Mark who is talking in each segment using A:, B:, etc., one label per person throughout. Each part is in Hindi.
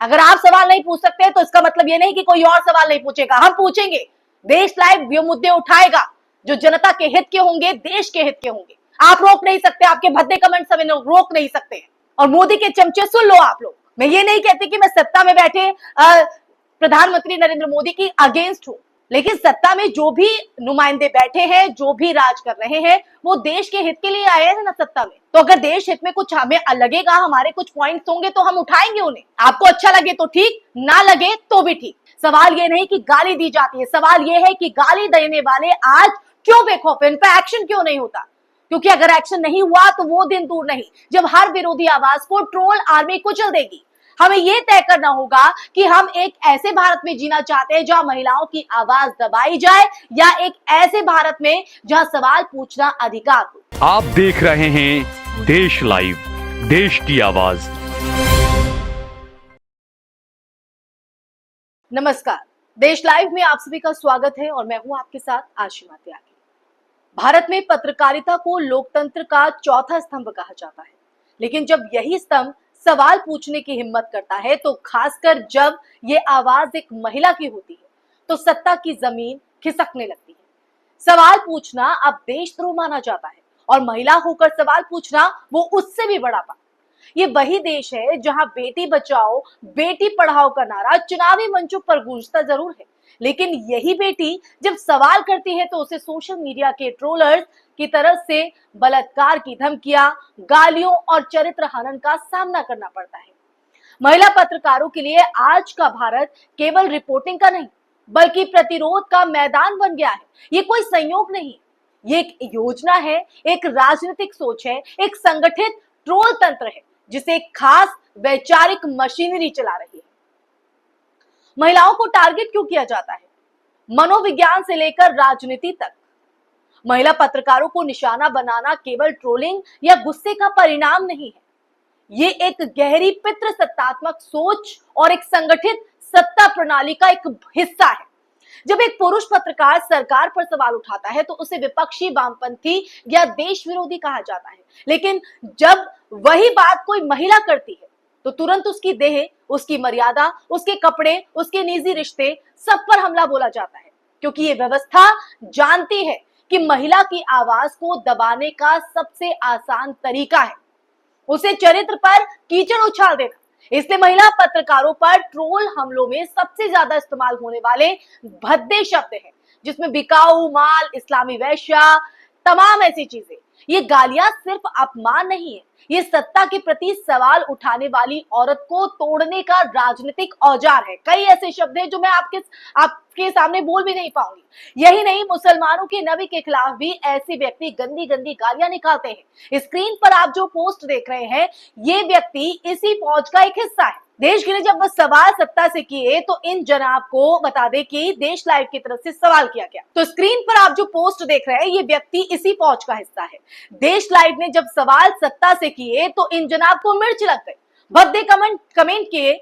A: अगर आप सवाल नहीं पूछ सकते तो इसका मतलब ये नहीं कि कोई और सवाल नहीं पूछेगा, हम पूछेंगे। देश लाइव ये मुद्दे उठाएगा जो जनता के हित के होंगे, देश के हित के होंगे। आप रोक नहीं सकते, आपके भद्दे कमेंट सब रोक नहीं सकते। और मोदी के चमचे सुन लो आप लोग। मैं ये नहीं कहती कि मैं सत्ता में बैठे प्रधानमंत्री नरेंद्र मोदी की अगेंस्ट हूं, लेकिन सत्ता में जो भी नुमाइंदे बैठे हैं, जो भी राज कर रहे हैं, वो देश के हित के लिए आए हैं ना सत्ता में। तो अगर देश हित में कुछ हमें लगेगा, हमारे कुछ पॉइंट्स होंगे तो हम उठाएंगे उन्हें। आपको अच्छा लगे तो ठीक, ना लगे तो भी ठीक। सवाल ये नहीं कि गाली दी जाती है, सवाल ये है कि गाली देने वाले आज क्यों बेखौफ है, इन पर एक्शन क्यों नहीं होता। क्योंकि अगर एक्शन नहीं हुआ तो वो दिन दूर नहीं जब हर विरोधी आवाज को ट्रोल आर्मी कुचल देगी। हमें यह तय करना होगा कि हम एक ऐसे भारत में जीना चाहते हैं जहां महिलाओं की आवाज दबाई जाए, या एक ऐसे भारत में जहां सवाल पूछना अधिकार हो।
B: आप देख रहे हैं देश लाइव, देश की आवाज।
A: नमस्कार, देश लाइव में आप सभी का स्वागत है और मैं हूं आपके साथ आशिमा त्यागी। भारत में पत्रकारिता को लोकतंत्र का चौथा स्तंभ कहा जाता है, लेकिन जब यही स्तंभ सवाल पूछने की हिम्मत करता है, तो खासकर जब ये आवाज एक महिला की होती है, तो सत्ता की जमीन खिसकने लगती है। सवाल पूछना अब देशद्रोह माना जाता है और महिला होकर सवाल पूछना वो उससे भी बड़ा पाप। ये वही देश है जहां बेटी बचाओ बेटी पढ़ाओ का नारा चुनावी मंचों पर गूंजता जरूर है, लेकिन यही बेटी जब सवाल करती है तो उसे सोशल मीडिया के ट्रोलर्स की तरफ से बलात्कार की धमकियां, गालियों और चरित्र हनन का सामना करना पड़ता है। महिला पत्रकारों के लिए आज का भारत केवल रिपोर्टिंग का नहीं, बल्कि प्रतिरोध का मैदान बन गया है। ये कोई संयोग नहीं, ये एक योजना है, एक राजनीतिक सोच है, एक संगठित ट्रोल तंत्र है जिसे एक खास वैचारिक मशीनरी चला रही है। महिलाओं को टारगेट क्यों किया जाता है? मनोविज्ञान से लेकर राजनीति तक महिला पत्रकारों को निशाना बनाना केवल ट्रोलिंग या गुस्से का परिणाम नहीं है, ये एक गहरी पितृसत्तात्मक सोच और एक संगठित सत्ता प्रणाली का एक हिस्सा है। जब एक पुरुष पत्रकार सरकार पर सवाल उठाता है तो उसे विपक्षी, वामपंथी या देश विरोधी कहा जाता है, लेकिन जब वही बात कोई महिला करती है तो तुरंत उसकी देह, उसकी मर्यादा, उसके कपड़े, उसके निजी रिश्ते सब पर हमला बोला जाता है, क्योंकि ये व्यवस्था जानती है कि महिला की आवाज को दबाने का सबसे आसान तरीका है उसे चरित्र पर कीचड़ उछाल देना। इसलिए महिला पत्रकारों पर ट्रोल हमलों में सबसे ज्यादा इस्तेमाल होने वाले भद्दे शब्द हैं, जिसमें बिकाऊ माल, इस्लामी वैश्या, तमाम ऐसी चीजें। ये गालियां सिर्फ अपमान नहीं है, ये सत्ता के प्रति सवाल उठाने वाली औरत को तोड़ने का राजनीतिक औजार है। कई ऐसे शब्द हैं जो मैं आपके सामने बोल भी नहीं पाऊंगी। यही नहीं, मुसलमानों के नबी के खिलाफ भी ऐसे व्यक्ति गंदी गंदी गालियां निकालते हैं। स्क्रीन पर आप जो पोस्ट देख रहे हैं, ये व्यक्ति इसी फौज का एक हिस्सा है। देश के लिए जब सवाल सत्ता से किए तो इन जनाब को बता दें कि देश लाइव की तरफ से सवाल किया गया। तो स्क्रीन पर आप जो पोस्ट देख रहे हैं, ये व्यक्ति इसी फौज का हिस्सा है। देश लाइव ने जब सवाल सत्ता से किए तो इन जनाब को मिर्च लग गई, भद्दे कमेंट किए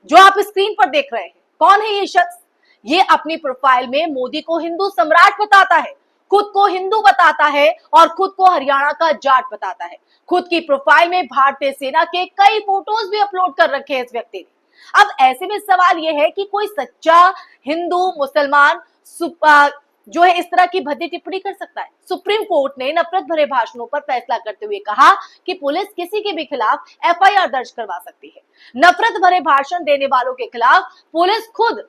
A: जो आप स्क्रीन पर देख रहे हैं। कौन है ये शख्स? ये अपनी प्रोफाइल में मोदी को हिंदू सम्राट बताता है, खुद को हिंदू बताता है और खुद को हरियाणा का जाट बताता है। खुद की प्रोफाइल में भारतीय सेना के कई फोटोज भी अपलोड कर रखे हैं इस व्यक्ति ने। अब ऐसे में सवाल यह है कि कोई सच्चा हिंदू मुसलमान जो है इस तरह की भद्दी टिप्पणी कर सकता है? सुप्रीम कोर्ट ने नफरत भरे भाषणों पर फैसला करते हुए कहा कि पुलिस किसी के भी खिलाफ एफआईआर दर्ज करवा सकती है। नफरत भरे भाषण देने वालों के खिलाफ पुलिस खुद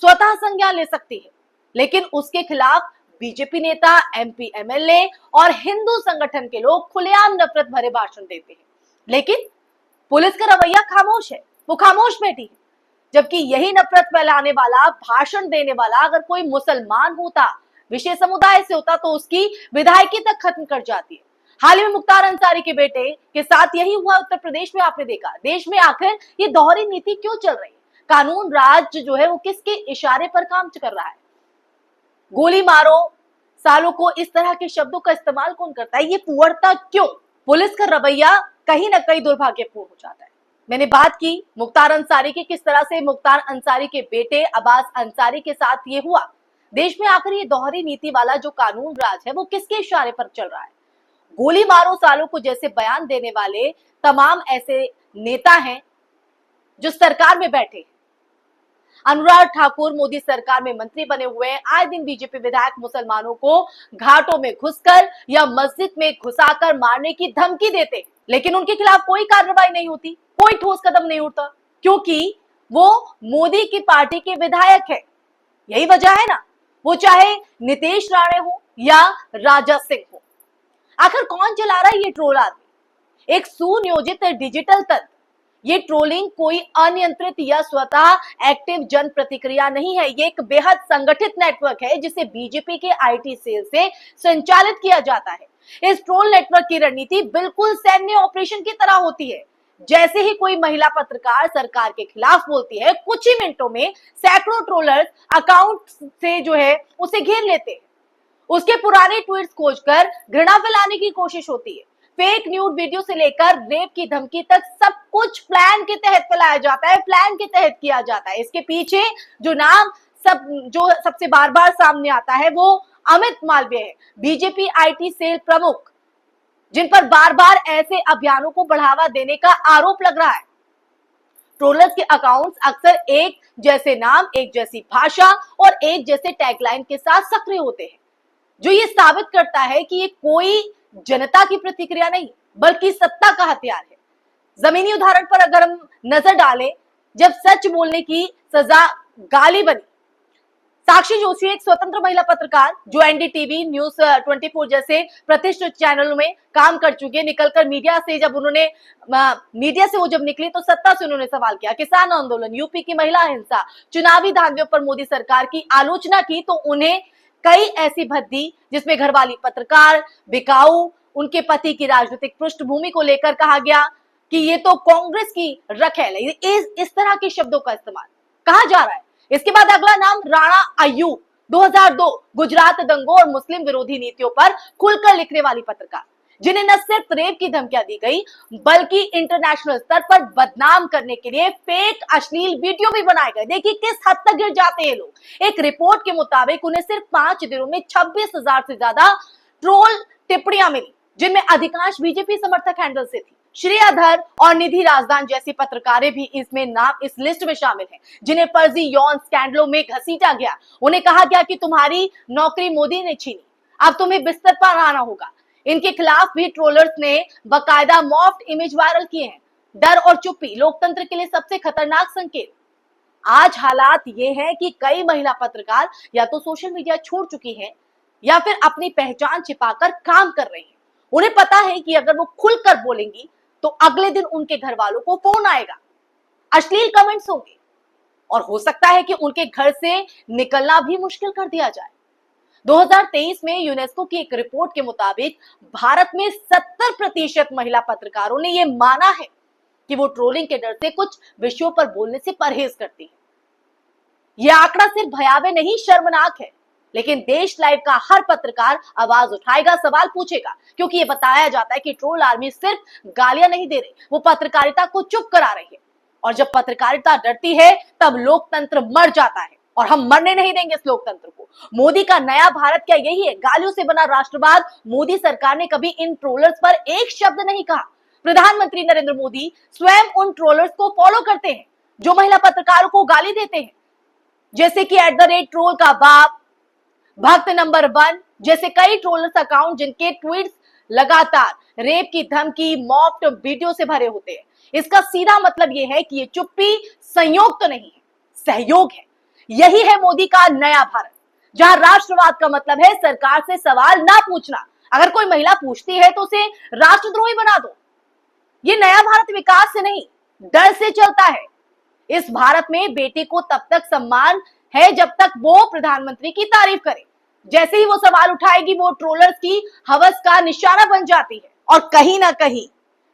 A: स्वतः संज्ञान ले सकती है, लेकिन उसके खिलाफ बीजेपी नेता, एमपी, एमएलए और हिंदू संगठन के लोग खुलेआम नफरत भरे भाषण देते हैं, लेकिन पुलिस का रवैया खामोश है, वो खामोश बैठी है। जबकि यही नफरत फैलाने वाला, भाषण देने वाला अगर कोई मुसलमान होता, विशेष समुदाय से होता, तो उसकी विधायकी तक खत्म कर जाती है। हाल ही में मुख्तार अंसारी के बेटे के साथ यही हुआ उत्तर प्रदेश में। आपने देखा देश में आखिर ये दोहरी नीति क्यों चल रही है? कानून राज जो है वो किसके इशारे पर काम कर रहा है? गोली मारो सालों को, इस तरह के शब्दों का इस्तेमाल कौन करता है? ये पुअरता क्यों? पुलिस का रवैया कहीं ना कहीं दुर्भाग्यपूर्ण हो जाता है। मैंने बात की मुख्तार अंसारी की, किस तरह से मुख्तार अंसारी के बेटे अब्बास अंसारी के साथ ये हुआ। देश में आखिर ये दोहरी नीति वाला जो कानून राज है वो किसके इशारे पर चल रहा है? गोली मारो सालों को जैसे बयान देने वाले तमाम ऐसे नेता हैं जो सरकार में बैठे हैं। अनुराग ठाकुर मोदी सरकार में मंत्री बने हुए हैं। आए दिन बीजेपी विधायक मुसलमानों को घाटों में घुसकर या मस्जिद में घुसाकर मारने की धमकी देते, लेकिन उनके खिलाफ कोई कार्रवाई नहीं होती, कोई ठोस कदम नहीं उठता, क्योंकि वो मोदी की पार्टी के विधायक है। यही वजह है ना, वो चाहे नीतीश राणे हो या राजा सिंह हो। आखिर कौन चला रहा है ये ट्रोल आदमी? एक सुनियोजित डिजिटल तंत्र। ये ट्रोलिंग कोई अनियंत्रित या स्वतः एक्टिव जन प्रतिक्रिया नहीं है, ये एक बेहद संगठित नेटवर्क है जिसे बीजेपी के आईटी सेल से संचालित किया जाता है। इस ट्रोल नेटवर्क की रणनीति बिल्कुल सैन्य ऑपरेशन की तरह होती है। जैसे ही कोई महिला पत्रकार सरकार के खिलाफ बोलती है, कुछ ही मिनटों में सैकड़ों ट्रोलर्स अकाउंट से जो है उसे घेर लेते हैं। उसके पुराने ट्वीट्स खोजकर घृणा फैलाने की कोशिश होती है। फेक न्यूड वीडियो से लेकर रेप की धमकी तक सब कुछ प्लान के तहत फैलाया जाता है, प्लान के तहत किया जाता है। इसके पीछे जो नाम सबसे बार बार सामने आता है वो अमित मालवीय है, बीजेपी आईटी सेल प्रमुख, जिन पर बार बार ऐसे अभियानों को बढ़ावा देने का आरोप लग रहा है। ट्रोलर्स के अकाउंट्स अक्सर एक जैसे नाम, एक जैसी भाषा और एक जैसे टैगलाइन के साथ सक्रिय होते हैं, जो ये साबित करता है कि ये कोई जनता की प्रतिक्रिया नहीं बल्कि सत्ता का हथियार है। जमीनी उदाहरण पर अगर हम नजर डालें, जब सच बोलने की सजा गाली बनी, साक्षी जोशी एक स्वतंत्र महिला पत्रकार जो एनडीटीवी, न्यूज 24 जैसे प्रतिष्ठित चैनलों में काम कर चुकी है, निकलकर मीडिया से वो जब निकली तो सत्ता से उन्होंने सवाल किया। किसान आंदोलन, यूपी की महिला हिंसा, चुनावी धांधलियों पर मोदी सरकार की आलोचना की तो उन्हें कई ऐसी भद्दी जिसमें घरवाली पत्रकार, बिकाऊ, उनके पति की राजनीतिक पृष्ठभूमि को लेकर कहा गया कि ये तो कांग्रेस की रखेल है। इस तरह के शब्दों का इस्तेमाल कहा जा रहा है। इसके बाद अगला नाम राणा अय्यूब, 2002 गुजरात दंगों और मुस्लिम विरोधी नीतियों पर खुलकर लिखने वाली पत्रकार, जिन्हें न सिर्फ रेप की धमकियां दी गई बल्कि इंटरनेशनल स्तर पर बदनाम करने के लिए फेक अश्लील वीडियो भी बनाए गए। देखिए किस हद तक गिर जाते हैं लोग। एक रिपोर्ट के मुताबिक उन्हें सिर्फ 5 दिनों में 26,000 से ज्यादा ट्रोल टिप्पणियां मिली, जिनमें अधिकांश बीजेपी समर्थक हैंडल से थी। श्रेया धर और निधि राजदान जैसी पत्रकारें भी इस लिस्ट में शामिल हैं, जिन्हें फर्जी यौन स्कैंडलों में घसीटा गया। उन्हें कहा गया कि तुम्हारी नौकरी मोदी ने छीनी, अब तुम्हें बिस्तर पर आना होगा। इनके खिलाफ भी ट्रोलर्स ने बकायदा मॉफ्ड इमेज वायरल किए हैं। डर और चुप्पी लोकतंत्र के लिए सबसे खतरनाक संकेत। आज हालात ये है कि कई महिला पत्रकार या तो सोशल मीडिया छोड़ चुकी हैं या फिर अपनी पहचान छिपाकर काम कर रही हैं। उन्हें पता है कि अगर वो खुलकर बोलेंगी तो अगले दिन उनके घर वालों को फोन आएगा, अश्लील कमेंट्स होंगे और हो सकता है कि उनके घर से निकलना भी मुश्किल कर दिया जाए। 2023 में यूनेस्को की एक रिपोर्ट के मुताबिक भारत में 70% महिला पत्रकारों ने यह माना है कि वो ट्रोलिंग के डर से कुछ विषयों पर बोलने से परहेज करती हैं। यह आंकड़ा सिर्फ भयावह नहीं, शर्मनाक है। लेकिन देश लाइव का हर पत्रकार आवाज उठाएगा, सवाल पूछेगा, क्योंकि ये बताया जाता है कि ट्रोल आर्मी सिर्फ गालियां नहीं दे रही, वो पत्रकारिता को चुप करा रही है। और जब पत्रकारिता डरती है तब लोकतंत्र मर जाता है, और हम मरने नहीं देंगे इस लोकतंत्र को। मोदी का नया भारत क्या यही है? गालियों से बना राष्ट्रवाद। मोदी सरकार ने कभी इन ट्रोलर्स पर एक शब्द नहीं कहा। प्रधानमंत्री नरेंद्र मोदी स्वयं उन ट्रोलर्स को फॉलो करते हैं जो महिला पत्रकारों को गाली देते हैं, जैसे कि @ट्रोल का बाप, भक्त नंबर 1 जैसे कई ट्रोलर्स अकाउंट जिनके ट्वीट्स लगातार रेप की धमकी, मॉफ्ड वीडियो से भरे होते हैं। इसका सीधा मतलब यह है कि ये चुप्पी संयोग तो नहीं है, सहयोग है। यही है मोदी का नया भारत, जहां राष्ट्रवाद का मतलब है सरकार से सवाल ना पूछना। अगर कोई महिला पूछती है तो उसे राष्ट्रद्रोही बना दो। ये नया भारत विकास से नहीं, डर से चलता है। इस भारत में बेटी को तब तक सम्मान है जब तक वो प्रधानमंत्री की तारीफ करे। जैसे ही वो सवाल उठाएगी वो ट्रोलर्स की हवस का निशाना बन जाती है। और कहीं ना कहीं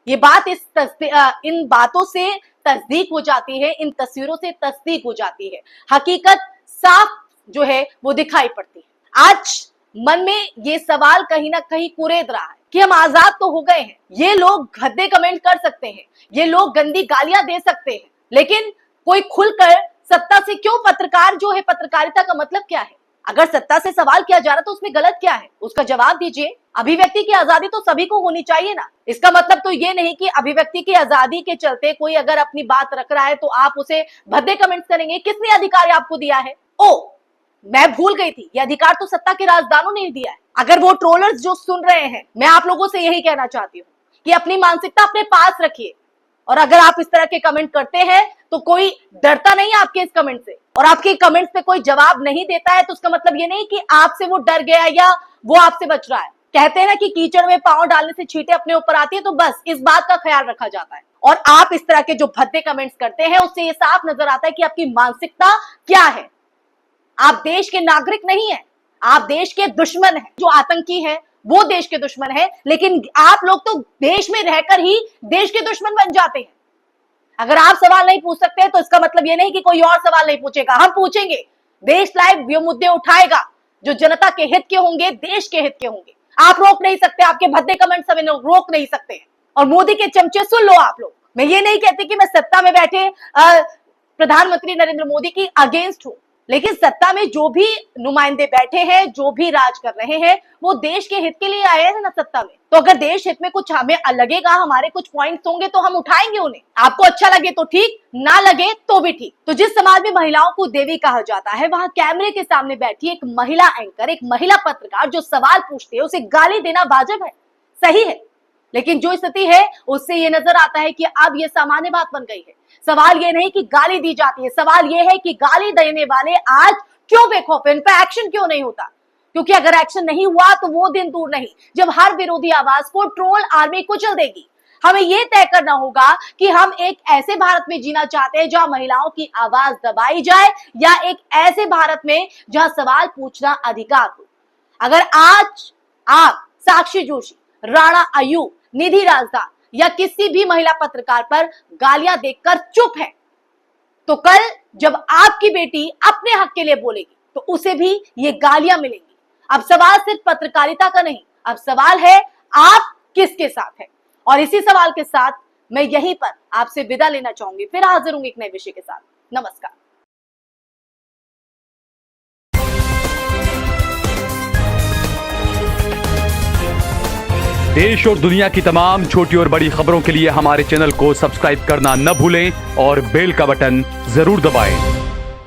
A: ये बात इन बातों से तस्दीक हो जाती है, इन तस्वीरों से तस्दीक हो जाती है। हकीकत साफ जो है वो दिखाई पड़ती है। आज मन में ये सवाल कहीं ना कहीं कुरेद रहा है कि हम आजाद तो हो गए हैं, ये लोग गंदे कमेंट कर सकते हैं, ये लोग गंदी गालियां दे सकते हैं, लेकिन कोई खुलकर सत्ता से क्यों? पत्रकार जो है, पत्रकारिता का मतलब क्या है? अगर सत्ता से सवाल किया जा रहा तो उसमें गलत क्या है, उसका जवाब दीजिए। अभिव्यक्ति की आजादी तो सभी को होनी चाहिए ना। इसका मतलब तो ये नहीं कि अभिव्यक्ति की आजादी के चलते कोई अगर अपनी बात रख रहा है तो आप उसे भद्दे कमेंट्स करेंगे। किसने अधिकार आपको दिया है? ओ, मैं भूल गई थी, ये अधिकार तो सत्ता के राजदानों ने दिया है। अगर वो ट्रोलर्स जो सुन रहे हैं, मैं आप लोगों से यही कहना चाहती हूँ कि अपनी मानसिकता अपने पास रखिए, और अगर आप इस तरह के कमेंट करते हैं तो कोई डरता नहीं है आपके इस कमेंट से, और आपके कमेंट्स पे कोई जवाब नहीं देता है तो उसका मतलब ये नहीं कि आपसे वो डर गया या वो आपसे बच रहा है। कहते हैं ना कि कीचड़ में पांव डालने से छींटे अपने ऊपर आती है, तो बस इस बात का ख्याल रखा जाता है। और आप इस तरह के जो भद्दे कमेंट्स करते हैं उससे ये साफ नजर आता है कि आपकी मानसिकता क्या है। आप देश के नागरिक नहीं है, आप देश के दुश्मन हैं। जो आतंकी है वो देश के दुश्मन है, लेकिन आप लोग तो देश में रहकर ही देश के दुश्मन बन जाते हैं। अगर आप सवाल नहीं पूछ सकते तो इसका मतलब ये नहीं कि कोई और सवाल नहीं पूछेगा, हम पूछेंगे। देश लाइव ये मुद्दे उठाएगा जो जनता के हित के होंगे, देश के हित के होंगे। आप रोक नहीं सकते, आपके भद्दे कमेंट्स हमें रोक नहीं सकते। और मोदी के चमचे सुन लो आप लोग। मैं ये नहीं कहती कि मैं सत्ता में बैठे प्रधानमंत्री नरेंद्र मोदी की अगेंस्ट हूं, लेकिन सत्ता में जो भी नुमाइंदे बैठे हैं, जो भी राज कर रहे हैं, वो देश के हित के लिए आए हैं ना सत्ता में। तो अगर देश हित में कुछ हमें लगेगा, हमारे कुछ पॉइंट्स होंगे तो हम उठाएंगे उन्हें। आपको अच्छा लगे तो ठीक, ना लगे तो भी ठीक। तो जिस समाज में महिलाओं को देवी कहा जाता है, वहां कैमरे के सामने बैठी एक महिला एंकर, एक महिला पत्रकार जो सवाल पूछती है, उसे गाली देना वाजिब है, सही है। लेकिन जो स्थिति है उससे ये नजर आता है कि अब ये सामान्य बात बन गई है। सवाल ये नहीं कि गाली दी जाती है, सवाल ये है कि गाली देने वाले आज क्यों बेखौफ है, इन पर एक्शन क्यों नहीं होता। क्योंकि अगर एक्शन नहीं हुआ तो वो दिन दूर नहीं जब हर विरोधी आवाज को ट्रोल आर्मी कुचल देगी। हमें ये तय करना होगा कि हम एक ऐसे भारत में जीना चाहते हैं जहां महिलाओं की आवाज दबाई जाए, या एक ऐसे भारत में जहां सवाल पूछना अधिकार हो। अगर आज आप साक्षी जोशी, राणा आयू, निधि राजदान या किसी भी महिला पत्रकार पर गालियां देकर चुप है, तो कल जब आपकी बेटी अपने हक के लिए बोलेगी तो उसे भी ये गालियां मिलेंगी। अब सवाल सिर्फ पत्रकारिता का नहीं, अब सवाल है आप किसके साथ है। और इसी सवाल के साथ मैं यहीं पर आपसे विदा लेना चाहूंगी। फिर हाजिर हूंगी एक नए विषय के साथ। नमस्कार।
B: देश और दुनिया की तमाम छोटी और बड़ी खबरों के लिए हमारे चैनल को सब्सक्राइब करना न भूलें और बेल का बटन जरूर दबाएं।